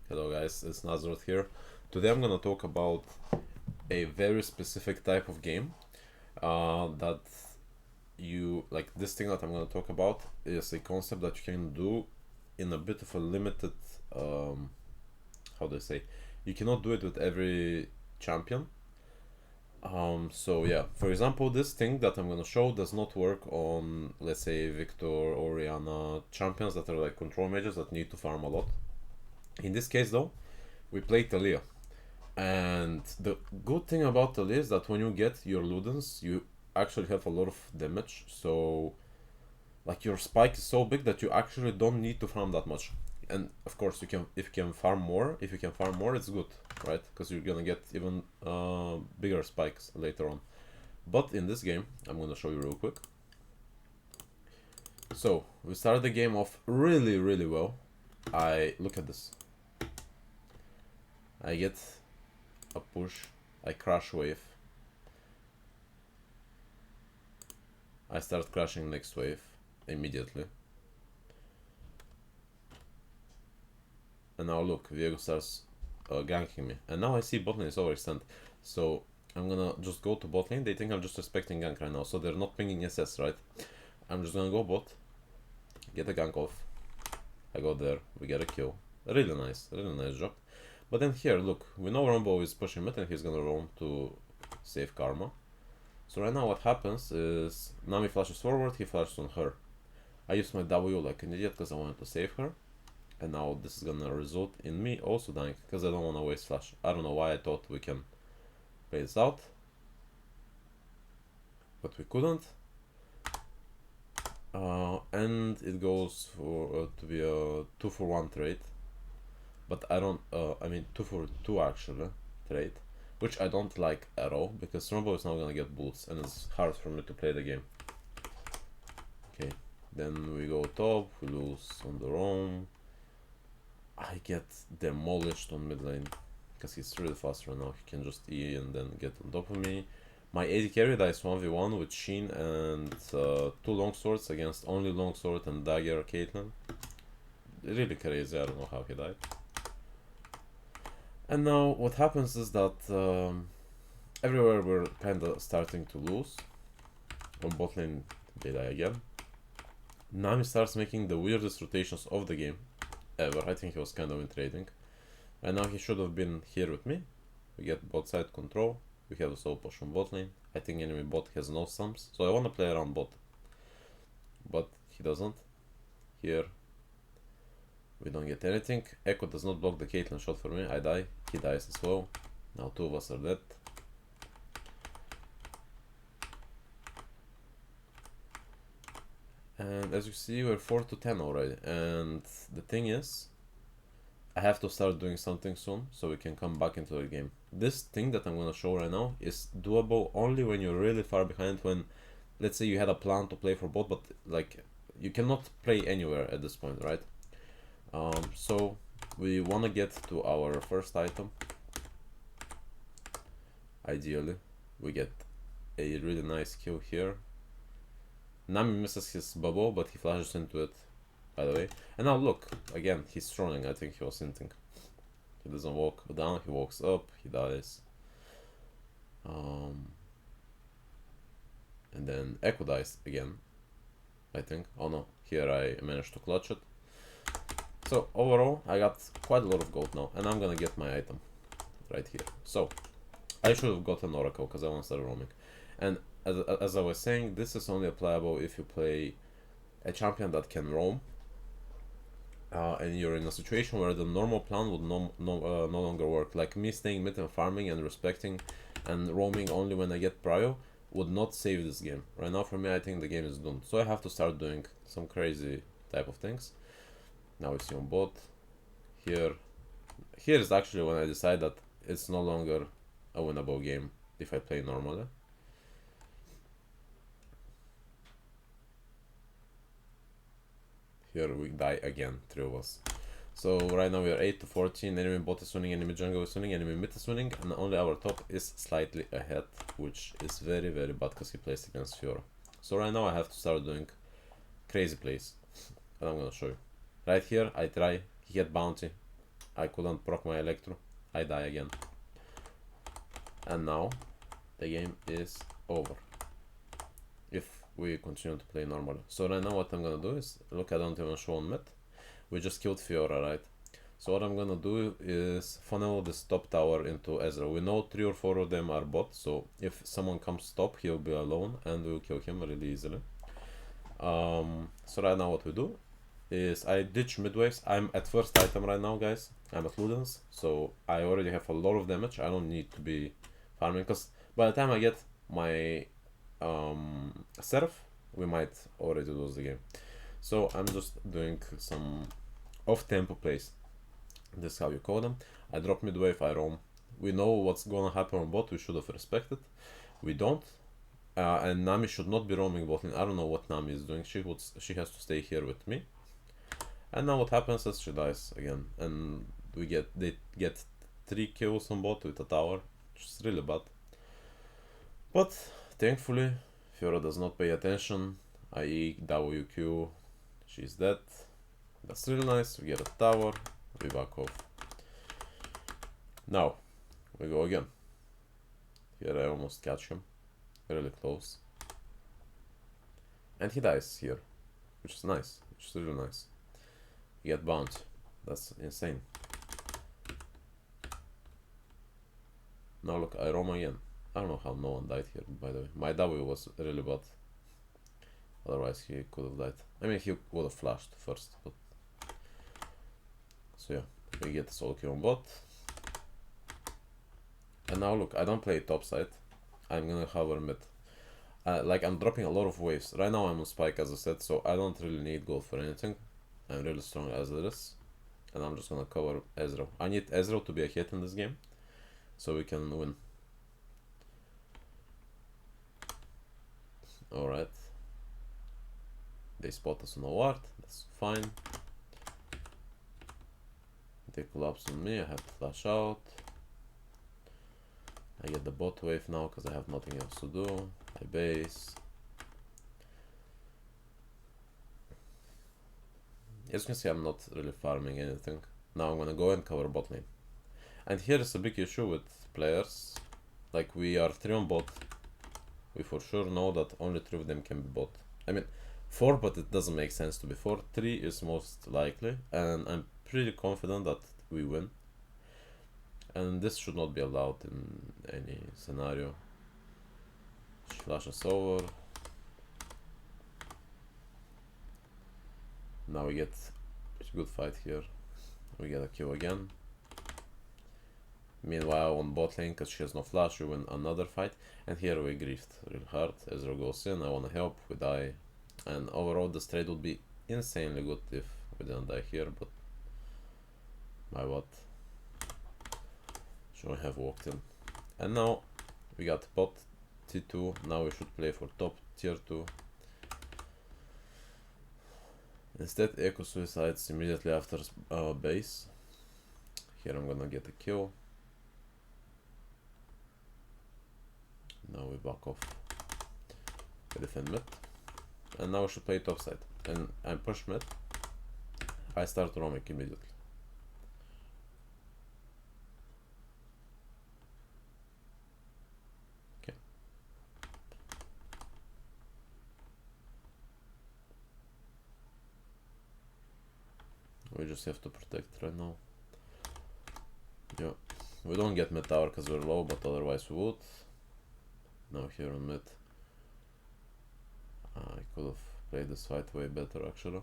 Hello guys, it's Nazareth here. Today I'm gonna talk about a very specific type of game that you like. This thing that I'm gonna talk about is a concept that you can do in a bit of a limited, how do I say, you cannot do it with every champion. So yeah, for example, this thing that I'm gonna show does not work on, let's say, Victor or Oriana champions that are like control mages that need to farm a lot. In this case though, we play Talia. And the good thing about Talia is that when you get your Ludens, you actually have a lot of damage. So, like, your spike is so big that you actually don't need to farm that much. And of course, if you can farm more, it's good, right? Because you're gonna get even bigger spikes later on. But in this game, I'm gonna show you real quick. So we started the game off really, really well. I look at this. I get a push, I crash wave, I start crashing next wave immediately. And now look, Viego starts ganking me. And now I see bot lane is overextended. So I'm gonna just go to bot lane. They think I'm just respecting gank right now. So they're not pinging SS, right? I'm just gonna go bot, get a gank off. I go there, we get a kill. Really nice job. But then here, look, we know Rumble is pushing mid and he's gonna roam to save Karma. So right now what happens is Nami flashes forward, he flashes on her. I use my W like an idiot because I wanted to save her. And now this is gonna result in me also dying because I don't want to waste flash. I don't know why I thought we can play this out. But we couldn't. And it goes for to be a 2-for-1 trade. But I don't, I mean 2-for-2 actually trade. Which I don't like at all because Rumble is now gonna get boots and it's hard for me to play the game. Okay, then we go top, we lose on the roam. I get demolished on mid lane because he's really fast right now. He can just E and then get on top of me. My AD carry dies 1v1 with Sheen and 2 longswords against only longsword and dagger Caitlyn. Really crazy, I don't know how he died. And now what happens is that everywhere we're kinda starting to lose. On bot lane they die again. Nami starts making the weirdest rotations of the game ever. I think he was kind of in trading. And now he should have been here with me. We get bot side control. We have a soul push on bot lane. I think enemy bot has no sums. So I want to play around bot. But he doesn't. Here we don't get anything. Echo does not block the Caitlyn shot for me. I die. He dies as well. Now 2 of us are dead. And as you see, we're 4-10 already. And the thing is, I have to start doing something soon so we can come back into the game. This thing that I'm gonna show right now is doable only when you're really far behind. When, let's say, you had a plan to play for bot, but like you cannot play anywhere at this point, right? So we wanna get to our first item. Ideally, we get a really nice kill here. Nami misses his bubble, but he flashes into it, by the way. And now look, again, he's trolling. I think he was hinting. He doesn't walk down, he walks up, he dies. And then Echo dies again, I think. Oh no, here I managed to clutch it. So overall, I got quite a lot of gold now, and I'm gonna get my item right here. So I should have gotten Oracle because I want to start roaming. And as I was saying, this is only applicable if you play a champion that can roam. And you're in a situation where the normal plan would no longer work. Like me staying mid and farming and respecting and roaming only when I get prio would not save this game. Right now for me, I think the game is doomed. So I have to start doing some crazy type of things. Now we see on bot. Here is actually when I decide that it's no longer a winnable game if I play normally. Here we die again, 3 of us. So right now we are 8-14, enemy bot is winning, enemy jungle is winning, enemy mid is winning, and only our top is slightly ahead, which is very, very bad because he plays against Fiora. So right now I have to start doing crazy plays, and I'm gonna show you. Right here, I try, he had bounty, I couldn't proc my Electro. I die again. And now the game is over if we continue to play normally. So right now what I'm gonna do is, look, I don't even show on mid. We just killed Fiora, right? So what I'm gonna do is funnel this top tower into Ezreal. We know 3 or 4 of them are bots, so if someone comes top, he'll be alone and we'll kill him really easily. So right now what we do is I ditch mid waves. I'm at first item right now, guys. I'm at Ludens, so I already have a lot of damage. I don't need to be farming, because by the time I get my Seraph, we might already lose the game. So I'm just doing some off-tempo plays. This is how you call them. I drop mid wave, I roam. We know what's gonna happen on bot, we should have respected. We don't. And Nami should not be roaming bot lane. I don't know what Nami is doing. She has to stay here with me. And now what happens is she dies again, and they get 3 kills on bot with a tower, which is really bad. But thankfully, Fiora does not pay attention, i.e. WQ, she's dead. That's really nice. We get a tower, we back off. Now we go again. Here I almost catch him, really close, and he dies here, which is nice, which is really nice. We get bounty. That's insane. Now look, I roam again. I don't know how no one died here, by the way. My W was really bad. Otherwise he could have died. I mean, he would have flashed first, but... So yeah, we get solo kill on bot. And now look, I don't play top side. I'm gonna hover mid. Like, I'm dropping a lot of waves. Right now I'm on spike, as I said, so I don't really need gold for anything. I'm really strong as it is. And I'm just gonna cover Ezreal. I need Ezreal to be a hit in this game, so we can win. Alright. They spot us on a ward, that's fine. They collapse on me, I have to flash out. I get the bot wave now because I have nothing else to do. I base. As you can see, I'm not really farming anything. Now I'm gonna go and cover bot lane. And here is a big issue with players. Like, we are 3 on bot. We for sure know that only 3 of them can be bot. I mean, 4, but it doesn't make sense to be 4. 3 is most likely, and I'm pretty confident that we win. And this should not be allowed in any scenario. Flash us over. Now we get a good fight here. We get a kill again. Meanwhile, on bot lane, because she has no flash, we win another fight. And here we griefed real hard. Ezreal goes in, I wanna help, we die. And overall, this trade would be insanely good if we didn't die here, but my what? Should have walked in. And now we got bot T2. Now we should play for top tier 2. Instead, Echo suicides immediately after base. Here I'm gonna get a kill. Now we back off. We defend mid. And now we should play top side. And I push mid. I start roaming immediately. We just have to protect right now. Yeah, we don't get mid tower because we're low, but otherwise we would. Now here on mid, I could have played this fight way better actually.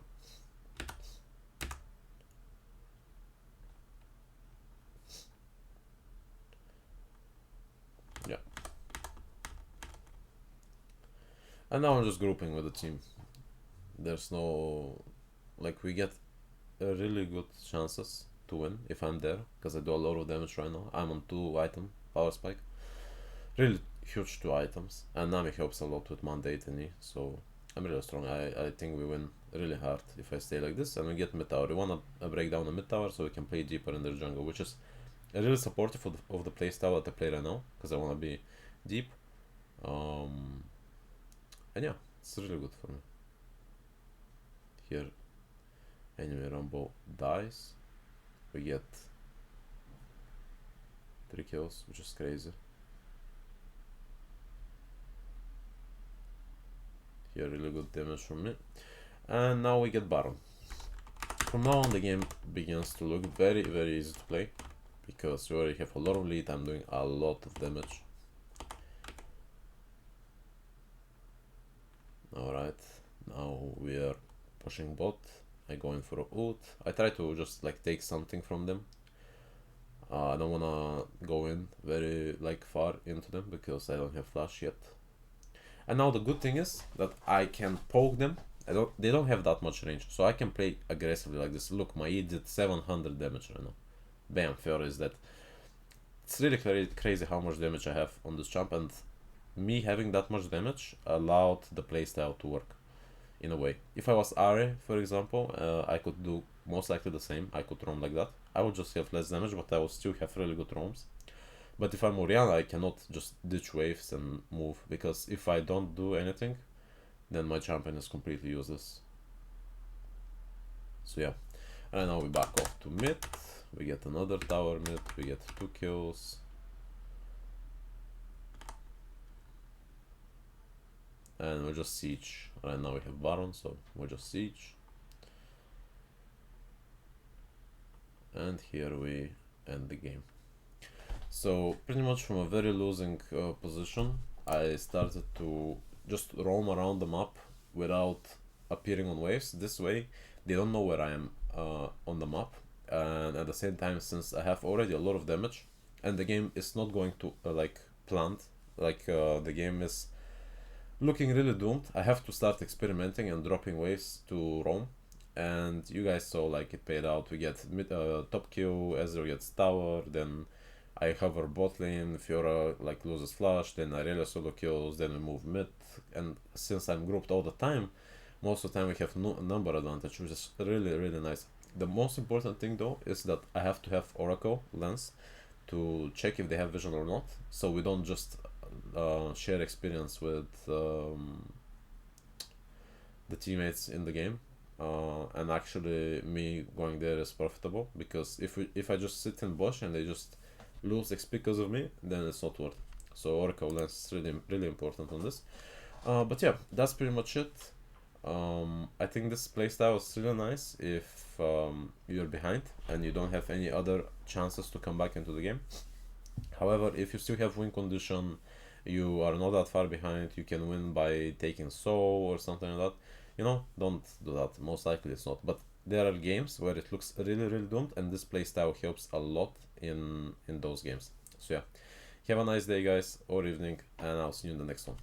Yeah. And now I'm just grouping with the team. There's no... Like, we get really good chances to win if I'm there, because I do a lot of damage right now. I'm on 2 item power spike, really huge 2 items, and Nami helps a lot with mandate and E, so I'm really strong. I think we win really hard if I stay like this and we get mid tower. We wanna break down the mid tower so we can play deeper in their jungle, which is really supportive of the playstyle that I play right now, because I wanna be deep. And yeah, it's really good for me. Here enemy Rumble dies. We get 3 kills, which is crazy. Here, really good damage from me. And now we get Baron. From now on, the game begins to look very, very easy to play, because we already have a lot of lead. I'm doing a lot of damage. Alright, now we are pushing bot. I go in for a ult. I try to just like take something from them. I don't wanna go in very like far into them because I don't have flash yet. And now the good thing is that I can poke them. They don't have that much range, so I can play aggressively like this. Look, my E did 700 damage right now. Bam, Fiora is dead. It's really crazy how much damage I have on this champ, and me having that much damage allowed the playstyle to work in a way. If I was Ahri, for example, I could do most likely the same. I could roam like that. I would just have less damage, but I would still have really good roams. But if I'm Orianna, I cannot just ditch waves and move, because if I don't do anything, then my champion is completely useless. So yeah, and now we back off to mid. We get another tower mid. We get 2 kills. And we just siege. Right now we have Baron, so we just siege. And here we end the game. So pretty much from a very losing position, I started to just roam around the map without appearing on waves. This way they don't know where I am on the map, and at the same time, since I have already a lot of damage and the game is not going to like planned, like the game is looking really doomed, I have to start experimenting and dropping waves to roam. And you guys saw like it paid out. We get top kill, Ezreal gets tower, then I hover bot lane, Fiora like loses flash, then Irelia solo kills, then we move mid. And since I'm grouped all the time, most of the time we have no number advantage, which is really nice. The most important thing though is that I have to have Oracle lens to check if they have vision or not, so we don't just share experience with the teammates in the game. And actually me going there is profitable, because if I just sit in bush and they just lose XP because of me, then it's not worth. So Oracle lens is really important on this. But yeah, that's pretty much it. I think this playstyle is really nice if you're behind and you don't have any other chances to come back into the game. However, if you still have win condition, you are not that far behind, you can win by taking soul or something like that, you know, don't do that. Most likely it's not, but there are games where it looks really doomed, and this playstyle helps a lot in those games. So yeah, have a nice day guys, or evening, and I'll see you in the next one.